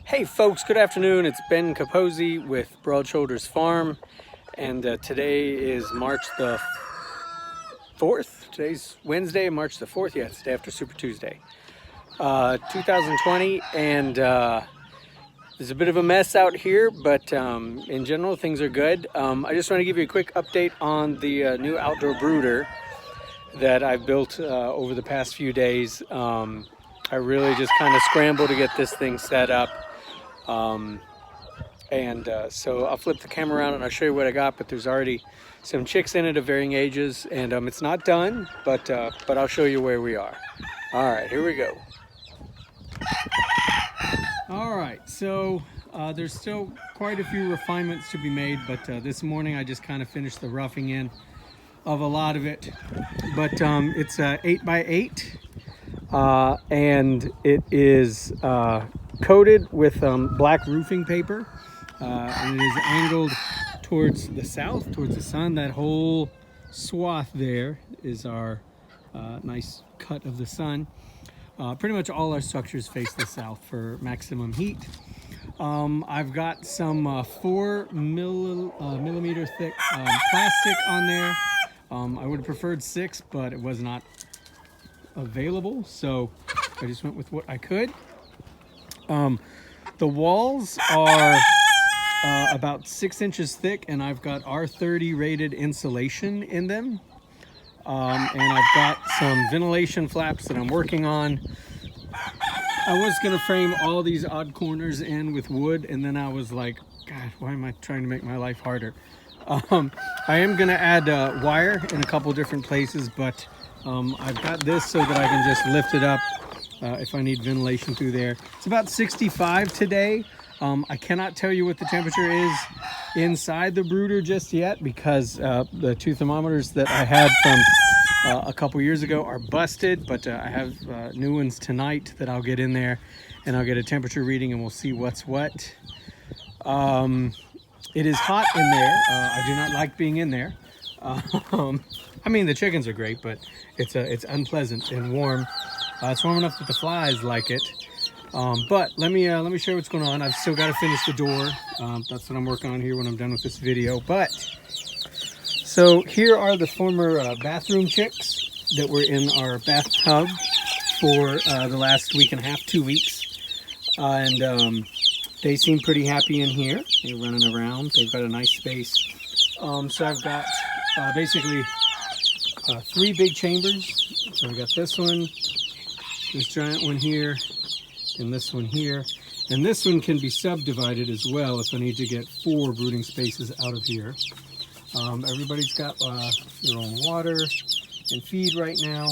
Hey folks, good afternoon. It's Ben Capozzi with Broad Shoulders Farm, and today is March the 4th. Today's Wednesday, March the 4th. Yeah, it's the day after Super Tuesday. 2020, and there's a bit of a mess out here, but in general, things are good. I just want to give you a quick update on the new outdoor brooder that I've built over the past few days. I really just kind of scrambled to get this thing set up. So I'll flip the camera around and I'll show you what I got, but there's already some chicks in it of varying ages, and it's not done, but I'll show you where we are. All right, here we go. All right, so there's still quite a few refinements to be made, but this morning I just kind of finished the roughing in of a lot of it. But it's 8x8, and it is coated with black roofing paper, and it is angled towards the south, towards the sun. That whole swath there is our nice cut of the sun. Pretty much all our structures face the south for maximum heat. I've got some 4 millimeter thick plastic on there. I would have preferred 6, but it was not available, so I just went with what I could. The walls are about 6 inches thick, and I've got R30 rated insulation in them. And I've got some ventilation flaps that I'm working on. I was gonna frame all these odd corners in with wood, and then I was like, God, why am I trying to make my life harder? I am gonna add wire in a couple different places, but I've got this so that I can just lift it up if I need ventilation through there. It's about 65 today. I cannot tell you what the temperature is inside the brooder just yet, because the 2 thermometers that I had from a couple years ago are busted, but I have new ones tonight that I'll get in there and I'll get a temperature reading and we'll see what's what. It is hot in there. I do not like being in there. I mean, the chickens are great, but it's unpleasant and warm. It's warm enough that the flies like it. But let me show you what's going on. I've still got to finish the door. That's what I'm working on here when I'm done with this video. But so here are the former bathroom chicks that were in our bathtub for the last week and a half, 2 weeks, and they seem pretty happy in here. They're running around. They've got a nice space. So I've got basically 3 big chambers. So we got this one, this giant one here, and this one here. And this one can be subdivided as well if I need to get 4 brooding spaces out of here. Everybody's got their own water and feed right now.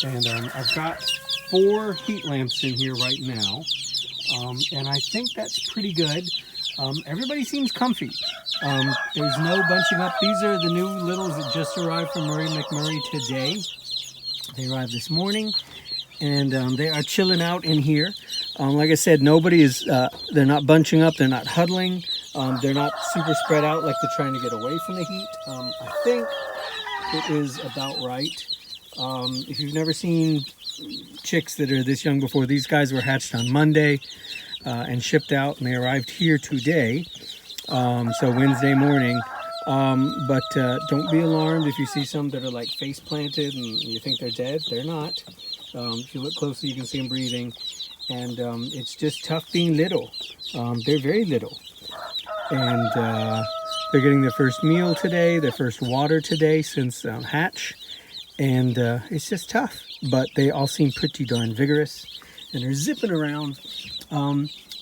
And I've got 4 heat lamps in here right now. And I think that's pretty good. Everybody seems comfy. There's no bunching up. These are the new littles that just arrived from Murray McMurray today. They arrived this morning, and they are chilling out in here. Like I said, nobody is, they're not bunching up, they're not huddling, they're not super spread out like they're trying to get away from the heat. I think it is about right. If you've never seen chicks that are this young before, these guys were hatched on Monday and shipped out, and they arrived here today, so Wednesday morning. But don't be alarmed if you see some that are like face planted and you think they're dead. They're not. If you look closely, you can see them breathing, and it's just tough being little. They're very little, and they're getting their first meal today, their first water today since hatch, and it's just tough. But they all seem pretty darn vigorous, and they're zipping around.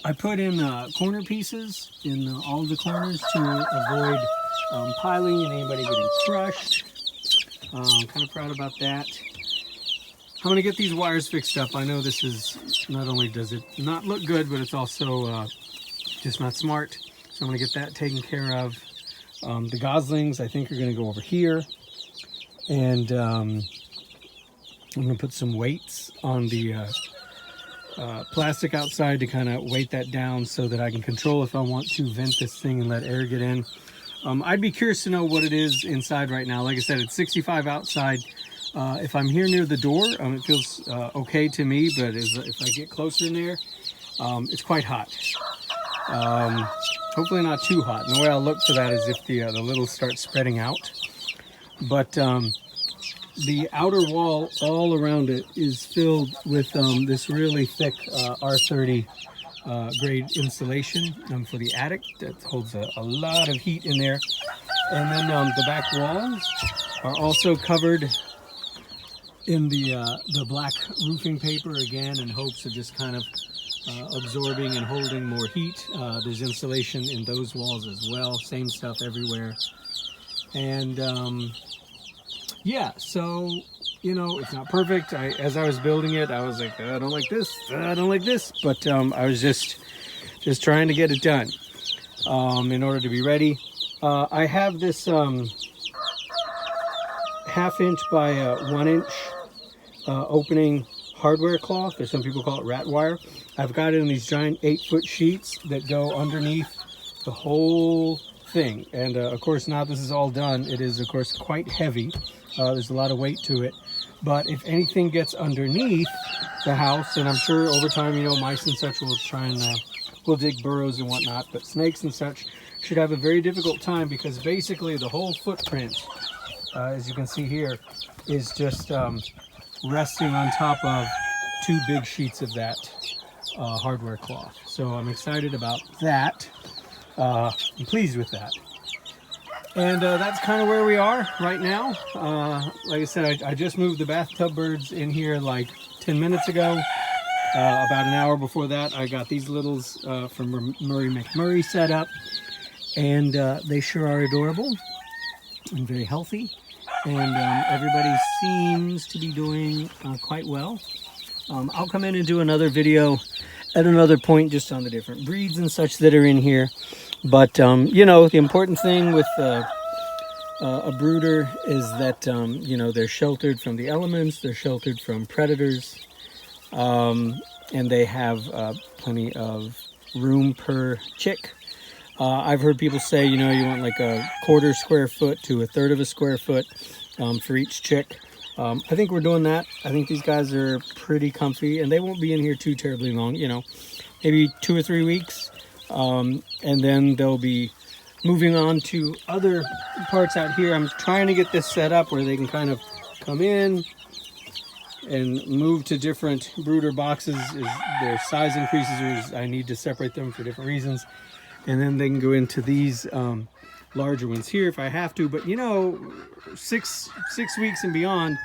I put in corner pieces in all the corners to avoid piling and anybody getting crushed. I'm kind of proud about that. I'm going to get these wires fixed up. I know this is, not only does it not look good, but it's also just not smart. So I'm going to get that taken care of. The goslings, I think, are going to go over here. And I'm going to put some weights on the plastic outside to kind of weight that down so that I can control if I want to vent this thing and let air get in. I'd be curious to know what it is inside right now. Like I said, it's 65 outside. If I'm here near the door, it feels okay to me, but if I get closer in there, it's quite hot. Hopefully not too hot. And the way I'll look for that is if the littles start spreading out. But the outer wall all around it is filled with this really thick R30 grade insulation for the attic that holds a lot of heat in there. And then the back walls are also covered in the black roofing paper, again, in hopes of just kind of absorbing and holding more heat. There's insulation in those walls as well, same stuff everywhere. And yeah, so, you know, it's not perfect. As I was building it, I was like, I don't like this, I don't like this, but I was just trying to get it done in order to be ready. I have this half-inch by 1-inch opening hardware cloth, or some people call it rat wire. I've got it in these giant 8-foot sheets that go underneath the whole thing. And of course, now this is all done, it is of course quite heavy. There's a lot of weight to it. But if anything gets underneath the house, and I'm sure over time, you know, mice and such will try and will dig burrows and whatnot, but snakes and such should have a very difficult time, because basically the whole footprint, as you can see here, is just resting on top of 2 big sheets of that hardware cloth. So I'm excited about that. I'm pleased with that. And that's kind of where we are right now. Like I said, I just moved the bathtub birds in here like 10 minutes ago. About an hour before that, I got these littles from Murray McMurray set up. And they sure are adorable and very healthy. And everybody seems to be doing quite well. I'll come in and do another video at another point just on the different breeds and such that are in here. But, you know, the important thing with a brooder is that, you know, they're sheltered from the elements, they're sheltered from predators, and they have plenty of room per chick. I've heard people say, you know, you want like a 1/4 square foot to 1/3 of a square foot for each chick. I think we're doing that. I think these guys are pretty comfy, and they won't be in here too terribly long, you know, maybe 2 or 3 weeks. And then they'll be moving on to other parts out here. I'm trying to get this set up where they can kind of come in and move to different brooder boxes as their size increases, or I need to separate them for different reasons. And then they can go into these larger ones here if I have to. But you know, six weeks and beyond,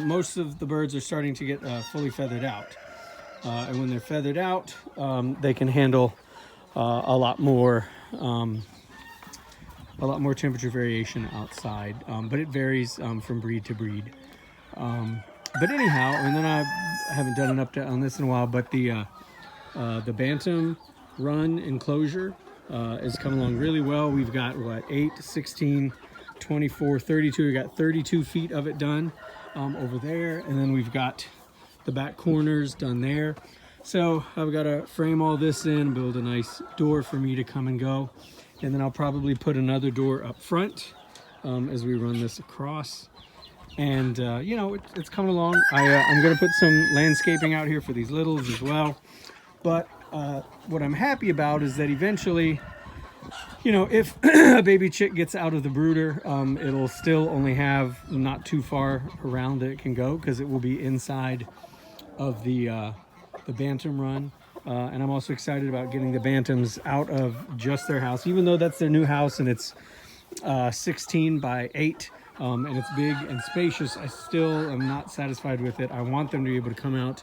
most of the birds are starting to get fully feathered out. And when they're feathered out, they can handle a lot more temperature variation outside, but it varies from breed to breed. But anyhow, and then I haven't done an update on this in a while, but the Bantam run enclosure is coming along really well. We've got what, 8, 16, 24, 32. We got 32 feet of it done over there, and then we've got the back corners done there. So I've got to frame all this in, build a nice door for me to come and go. And then I'll probably put another door up front as we run this across. And, you know, it's coming along. I'm going to put some landscaping out here for these littles as well. But what I'm happy about is that eventually, you know, if a baby chick gets out of the brooder, it'll still only have not too far around that it can go, because it will be inside of the Bantam run. And I'm also excited about getting the Bantams out of just their house, even though that's their new house and it's 16 by 8 and it's big and spacious. I still am not satisfied with it. I want them to be able to come out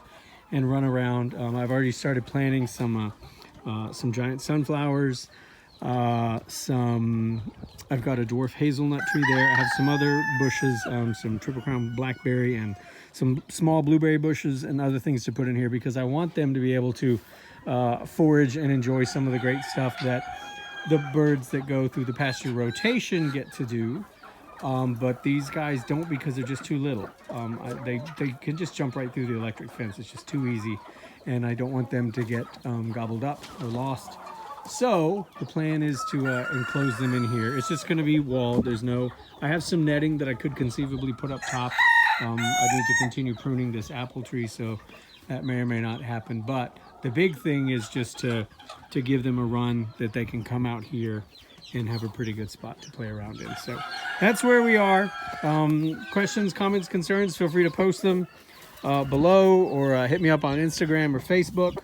and run around. I've already started planting some giant sunflowers. I've got a dwarf hazelnut tree there. I have some other bushes, some triple crown blackberry and some small blueberry bushes and other things to put in here, because I want them to be able to forage and enjoy some of the great stuff that the birds that go through the pasture rotation get to do. But these guys don't, because they're just too little. They can just jump right through the electric fence. It's just too easy, and I don't want them to get gobbled up or lost. So the plan is to enclose them in here. It's just going to be walled. I have some netting that I could conceivably put up top. I need to continue pruning this apple tree, so that may or may not happen. But the big thing is just to give them a run that they can come out here and have a pretty good spot to play around in. So that's where we are. Questions, comments, concerns, feel free to post them below, or hit me up on Instagram or Facebook.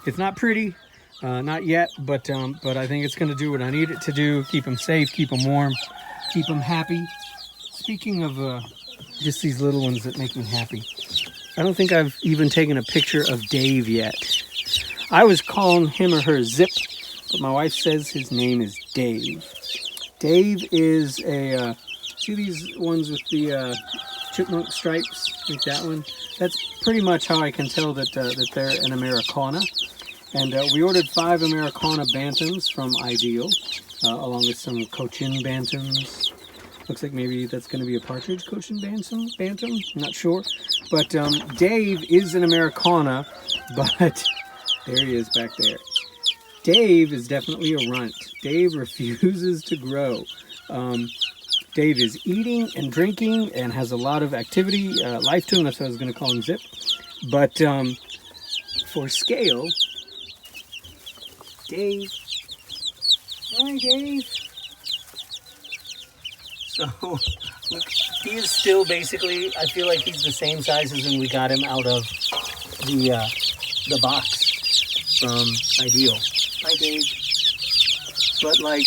It's not pretty, not yet, but I think it's going to do what I need it to do. Keep them safe, keep them warm, keep them happy. Speaking of just these little ones that make me happy, I don't think I've even taken a picture of Dave yet. I was calling him or her Zip, but my wife says his name is Dave. Dave is a, see these ones with the chipmunk stripes, like that one? That's pretty much how I can tell that, that they're an Americana. And we ordered 5 Americana Bantams from Ideal, along with some Cochin Bantams. Looks like maybe that's going to be a partridge Cochin Bantam, I'm not sure. But Dave is an Americana, but there he is back there. Dave is definitely a runt. Dave refuses to grow. Dave is eating and drinking and has a lot of activity, life to him. That's why I was going to call him Zip. But for scale, Dave. Hi, Dave. So, look, he is still basically, I feel like he's the same size as when we got him out of the box from Ideal. Hi, Dave. But, like,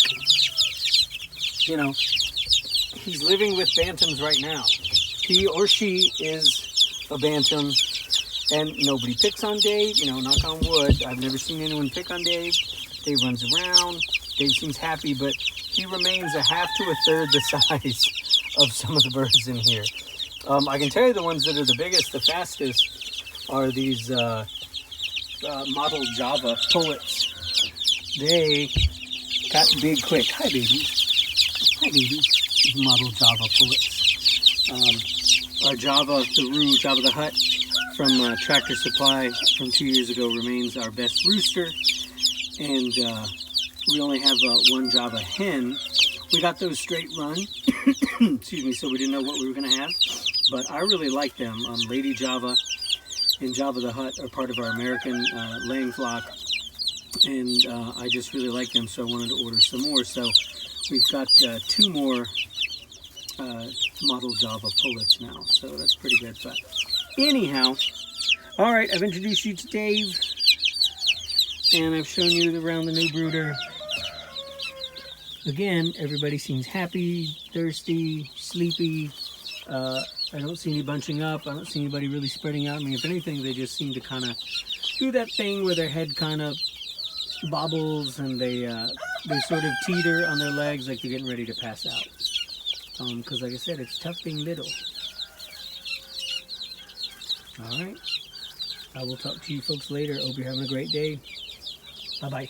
you know, he's living with Bantams right now. He or she is a Bantam, and nobody picks on Dave, you know, knock on wood. I've never seen anyone pick on Dave. Dave runs around. Dave seems happy, but he remains a half to a third the size of some of the birds in here. I can tell you the ones that are the biggest, the fastest, are these mottled Java pullets. They got big quick. Hi, baby. Hi, baby. These mottled Java pullets. Our Java, the Roo, Java the Hutt from Tractor Supply from 2 years ago remains our best rooster. And we only have one Java hen. We got those straight run, excuse me, so we didn't know what we were going to have. But I really like them. Lady Java and Java the Hutt are part of our American laying flock. And I just really like them, so I wanted to order some more. So we've got 2 more mottled Java pullets now. So that's pretty good. But anyhow, all right, I've introduced you to Dave. And I've shown you around the new brooder. Again, everybody seems happy, thirsty, sleepy. I don't see any bunching up. I don't see anybody really spreading out. I mean, if anything, they just seem to kind of do that thing where their head kind of bobbles and they sort of teeter on their legs like they're getting ready to pass out. Because like I said, it's tough being little. All right. I will talk to you folks later. Hope you're having a great day. Bye-bye.